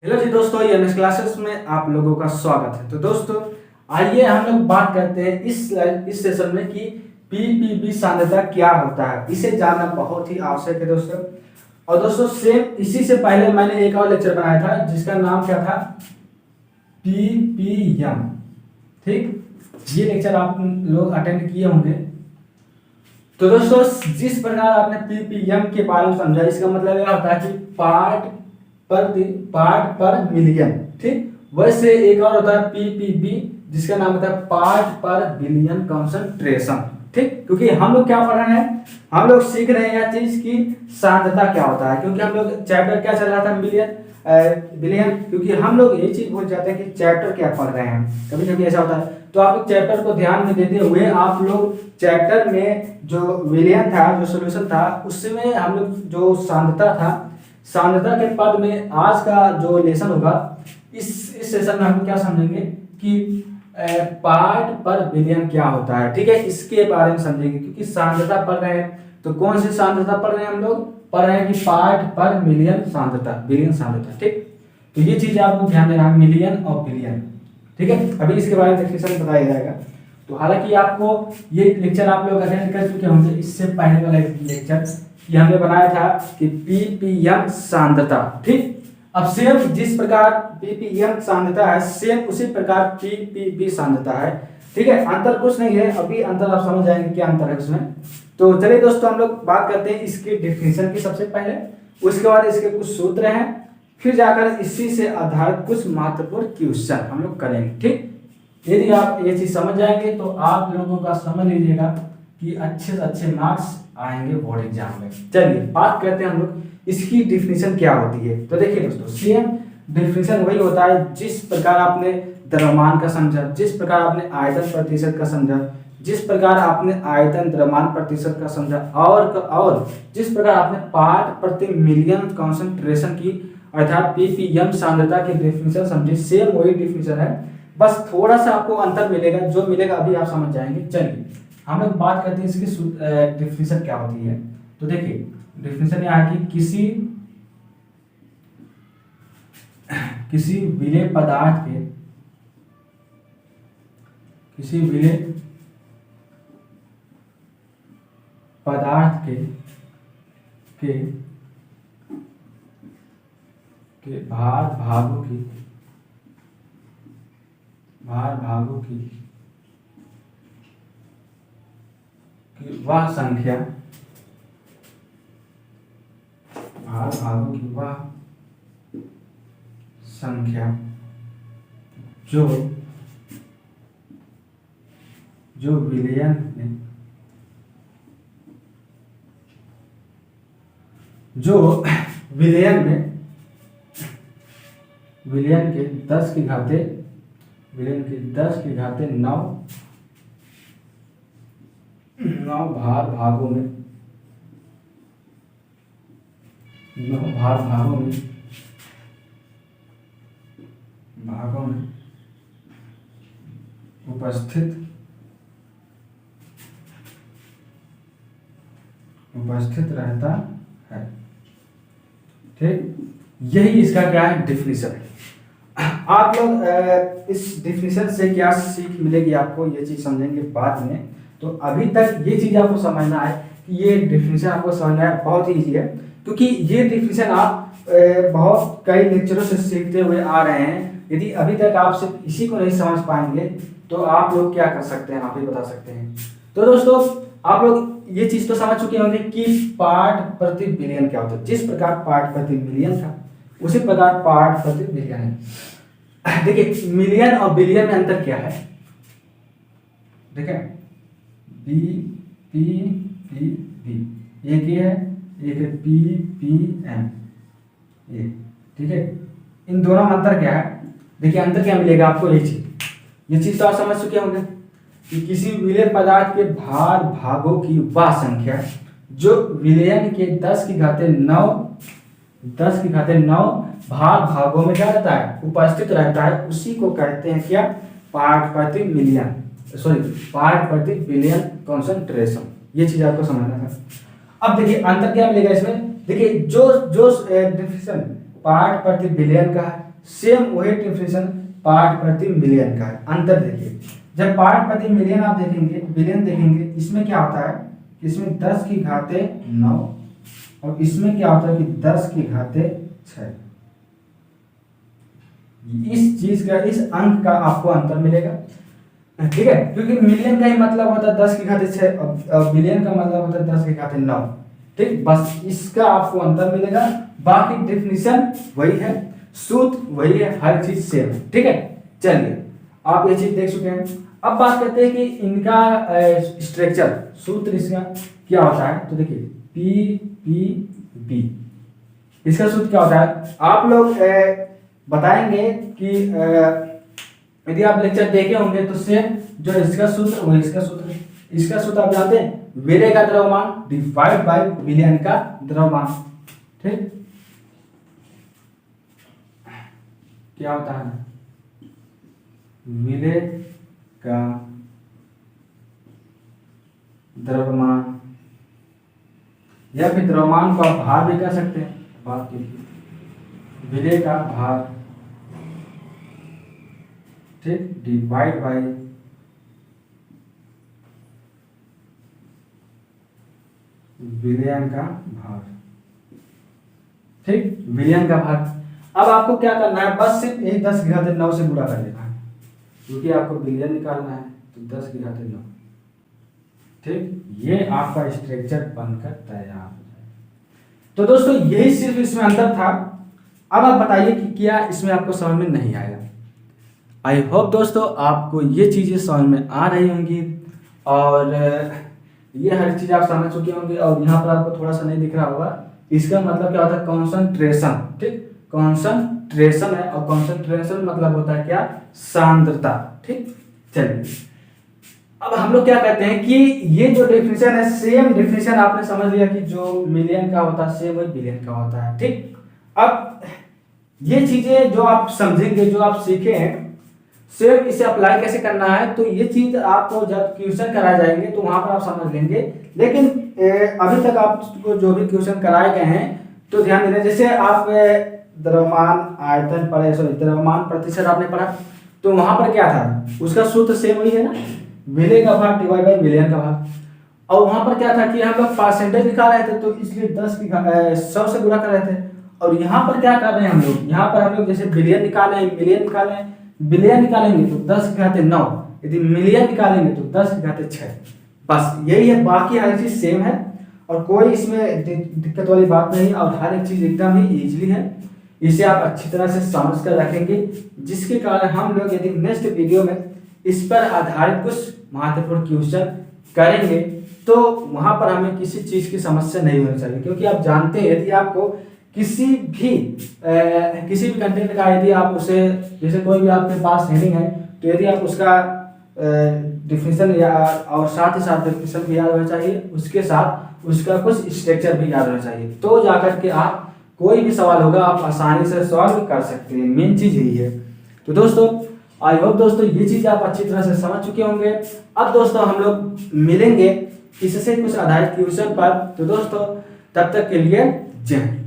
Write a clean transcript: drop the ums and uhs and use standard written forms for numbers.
Hello जी दोस्तों, ये MS classes में आप लोगों का स्वागत है। तो दोस्तों आइए हम लोग बात करते हैं इस सेशन में कि पीपीबी सांद्रता क्या होता है। इसे जानना बहुत ही आवश्यक है दोस्तों। और दोस्तों सेम इसी से पहले मैंने एक और लेक्चर बनाया था जिसका नाम क्या था, पीपीएम। ठीक, ये लेक्चर आप लोग अटेंड किए होंगे। तो दोस्तों जिस प्रकार आपने पीपीएम के बारे में समझा, इसका मतलब यह होता है कि पार्ट पर मिलियन। ठीक, वैसे एक और होता है पीपीबी जिसका नाम होता है पार्ट पर बिलियन कंसंट्रेशन। ठीक, क्योंकि हम लोग क्या पढ़ रहे हैं, हम लोग सीख रहे हैं यह चीज की सांद्रता क्या होता है। क्योंकि हम लोग चैप्टर क्या चल रहा था, बिलियन। क्योंकि हम लोग ये चीज भूल जाते हैं कि चैप्टर क्या पढ़ रहे हैं, कभी कभी ऐसा होता है। तो आप लोग चैप्टर को ध्यान में देते हुए आप लोग चैप्टर में जो विलियन था, जो सोल्यूशन था, उसमें हम लोग जो सांद्रता था, सांद्रता के पद में आज का जो लेसन होगा, इस सेशन में हम क्या समझेंगे कि पार्ट पर बिलियन क्या होता है। ठीक है, इसके बारे में समझेंगे। क्योंकि सांद्रता पढ़ रहे हैं तो कौन सी सांद्रता पढ़ रहे हैं, हम लोग पढ़ रहे हैं कि पार्ट पर मिलियन सांद्रता, बिलियन सांद्रता। ठीक, तो ये चीज आपको ध्यान देना है, मिलियन और बिलियन। ठीक है, अभी इसके बारे में डेफिनेशन बताया जाएगा। तो हालांकि आपको ये लेक्चर आप लोग अटेंड कर चुके होंगे। इससे पहले वाला लेक्चर ये हमने बनाया था कि पीपीएम सांद्रता। ठीक, अब सेम जिस प्रकार पीपीएम सांद्रता है, सेम उसी प्रकार पीपीबी सांद्रता है। ठीक है, अंतर कुछ नहीं है। अभी अंतर आप समझ जाएंगे क्या अंतर है उसमें। तो चलिए दोस्तों हम लोग बात करते हैं इसकी डेफिनेशन की सबसे पहले, उसके बाद इसके कुछ सूत्र हैं, फिर जाकर इसी से आधारित कुछ महत्वपूर्ण क्वेश्चन हम लोग करेंगे। ठीक, यदि आप ये चीज समझ जाएंगे तो आप लोगों का समझ लीजिएगा कि अच्छे से अच्छे मार्क्स आएंगे बोर्ड एग्जाम में। चलिए बात करते हैं हम लोग इसकी डेफिनेशन क्या होती है। तो देखिए दोस्तों, सेम डेफिनेशन वही होता है जिस प्रकार आपने द्रव्यमान का समझा, जिस प्रकार आपने आयतन प्रतिशत का समझा, जिस प्रकार आपने आयतन द्रव्यमान प्रतिशत का समझा, और जिस प्रकार आपने पार्ट प्रति मिलियन कंसंट्रेशन की अर्थात पीपीएम सांद्रता की डेफिनेशन समझी, सेम वही डेफिनेशन है। बस थोड़ा सा आपको अंतर मिलेगा, जो मिलेगा अभी आप समझ जाएंगे। चलिए हम लोग बात करते हैं इसकी डेफिनेशन क्या होती है। तो देखिए डेफिनेशन यह है कि किसी विलेय पदार्थ के भार भागों की वह संख्या, भार भागों की वह संख्या जो विलयन के 10 की घाते 9 भार भागों में उपस्थित रहता है। ठीक, यही इसका क्या है, डेफिनेशन है। आप लोग इस डेफिनेशन से क्या सीख मिलेगी आपको, ये चीज समझेंगे बाद में। तो अभी तक ये चीज आपको समझना है कि ये डेफिनेशन आपको समझना है, बहुत ही ईजी है। क्योंकि ये डेफिनेशन आप बहुत कई लेक्चरों से सीखते हुए आ रहे हैं। यदि अभी तक आप सिर्फ इसी को नहीं समझ पाएंगे तो आप लोग क्या कर सकते हैं, आप ही बता सकते हैं। तो दोस्तों आप लोग ये चीज तो समझ चुके होंगे कि पार्ट प्रति बिलियन क्या होता है। जिस प्रकार पार्ट प्रति मिलियन था, उसी प्रकार पार्ट प्रति बिलियन है। देखिए मिलियन और बिलियन में अंतर क्या है, देखिए बी पी पी बी, एक ये है, एक है पी पी एम, ये। ठीक है, इन दोनों में अंतर क्या है, देखिए अंतर क्या मिलेगा आपको, ये चीज तो आप समझ चुके होंगे कि किसी विलेय पदार्थ के भार भागों की वह संख्या जो विलयन के 10 की घाते 9 भार भागों में क्या रहता है, उपस्थित रहता है, उसी को कहते हैं क्या, पार्ट प्रति बिलियन कंसंट्रेशन। ये चीज आपको समझना है। अब देखिए अंतर क्या मिलेगा इसमें, देखिए जो डेफिनेशन पार्ट प्रति बिलियन का है, सेम वही डेफिनेशन पार्ट प्रति मिलियन का है। अंतर देखिए, जब पार्ट प्रति मिलियन आप देखेंगे, बिलियन देखेंगे, इसमें क्या होता है, इसमें 10 की घाते 9 और इसमें क्या होता है कि 10 की घाते 6। इस चीज का, इस अंक का आपको अंतर मिलेगा, ठीक है, क्योंकि मिलियन का ही मतलब होता है 10 की घाते 6 और बिलियन का मतलब होता है 10 की घाते 9। ठीक, बस इसका आपको अंतर मिलेगा, बाकी डेफिनेशन वही है, सूत्र वही है, हर चीज सेम है। ठीक है, चलिए आप ये चीज देख चुके हैं। अब बात करते हैं कि इनका स्ट्रक्चर, सूत्र इसका क्या होता है। तो देखिए PPB, इसका सूत्र क्या होता है, आप लोग बताएंगे कि यदि आप लेक्चर देखे होंगे तो सेम जो इसका सूत्र वो इसका सूत्र, इसका सूत्र आप जानते हैं, विलेय का द्रव्यमान डिवाइड बाय विलयन का द्रव्यमान। ठीक, क्या होता है, विलेय का द्रव्यमान या फिर द्रव्यमान को आप भार भी कह सकते हैं। बात कीजिए, विलेय का भार, ठीक, डिवाइड बाय विलयन का भार। ठीक, विलयन का भार। अब आपको क्या करना है, बस सिर्फ एक 10 की घाते 9 से गुणा कर देना है, क्योंकि आपको विलयन निकालना है, तो 10 की घाते 9। ठीक, ये आपका स्ट्रक्चर बनकर तैयार हो जाएगा। तो दोस्तों यही सिर्फ इसमें अंतर था। अब आप बताइए कि क्या इसमें आपको समझ में नहीं आया। आई होप दोस्तों आपको ये चीज़ें समझ में आ रही होंगी और ये हर चीज़ आप समझ चुके होंगे। और यहाँ पर आपको थोड़ा सा नहीं दिख रहा होगा, इसका मतलब क्या होता है, कॉन्सेंट्रेशन। ठीक, कॉन्सेंट्रेशन है और कॉन्सेंट्रेशन मतलब होता है क्या, सांद्रता। ठीक, चलिए अब हम लोग क्या कहते हैं कि ये जो डेफिनेशन है, सेम डेफिनेशन आपने समझ लिया कि जो मिलियन का होता है सेम वही बिलियन का होता है। ठीक, अब ये चीजें जो आप समझेंगे, जो आप सीखे हैं, सेम इसे अप्लाई कैसे करना है, तो ये चीज आपको जब क्वेश्चन कराए जाएंगे तो वहां पर आप समझ लेंगे। लेकिन अभी तक आपको जो भी क्वेश्चन कराए गए हैं तो ध्यान देना, जैसे आप द्रव्यमान आयतन पढ़े, सॉरी द्रव्यमान प्रतिशत आपने पढ़ा, तो वहां पर क्या था, उसका सूत्र सेम वही है ना, विलेय का भाग डिवाइड बाय विलयन का भाग। और वहां पर क्या था कि हम लोग परसेंटेज निकाल रहे थे, तो इसलिए 10 की 100 से गुणा कर रहे थे। और यहाँ पर क्या कर रहे हैं हम लोग, यहाँ पर हम लोग जैसे बिलियन निकाले हैं, मिलियन निकाले हैं, बिलियन निकालेंगे तो 10 की घाते 9, यदि मिलियन निकालेंगे तो 10 की घाते 6। बस यही है, बाकी हर चीज सेम है और कोई इसमें दिक्कत वाली बात नहीं, और हर एक चीज एकदम ही इजीली है। इसे आप अच्छी तरह से समझ कर रखेंगे, जिसके कारण हम लोग यदि नेक्स्ट वीडियो में इस पर आधारित कुछ महत्वपूर्ण क्वेश्चन करेंगे तो वहां पर हमें किसी चीज की समस्या नहीं होनी चाहिए। क्योंकि आप जानते हैं यदि आपको किसी भी कंटेंट का यदि आप उसे, जैसे कोई भी आपके पास हेडिंग है, तो यदि आप उसका डिफिनेशन या और साथ ही साथ डेफिनेशन भी याद होना चाहिए, उसके साथ उसका कुछ स्ट्रक्चर भी याद होना चाहिए, तो जाकर के आप कोई भी सवाल होगा आप आसानी से सॉल्व कर सकते हैं। मेन चीज यही है। तो दोस्तों आई होप दोस्तों ये चीज आप अच्छी तरह से समझ चुके होंगे। अब दोस्तों हम लोग मिलेंगे इससे कुछ आधारित क्वेश्चन पर। तो दोस्तों तब तक के लिए जय हिंद।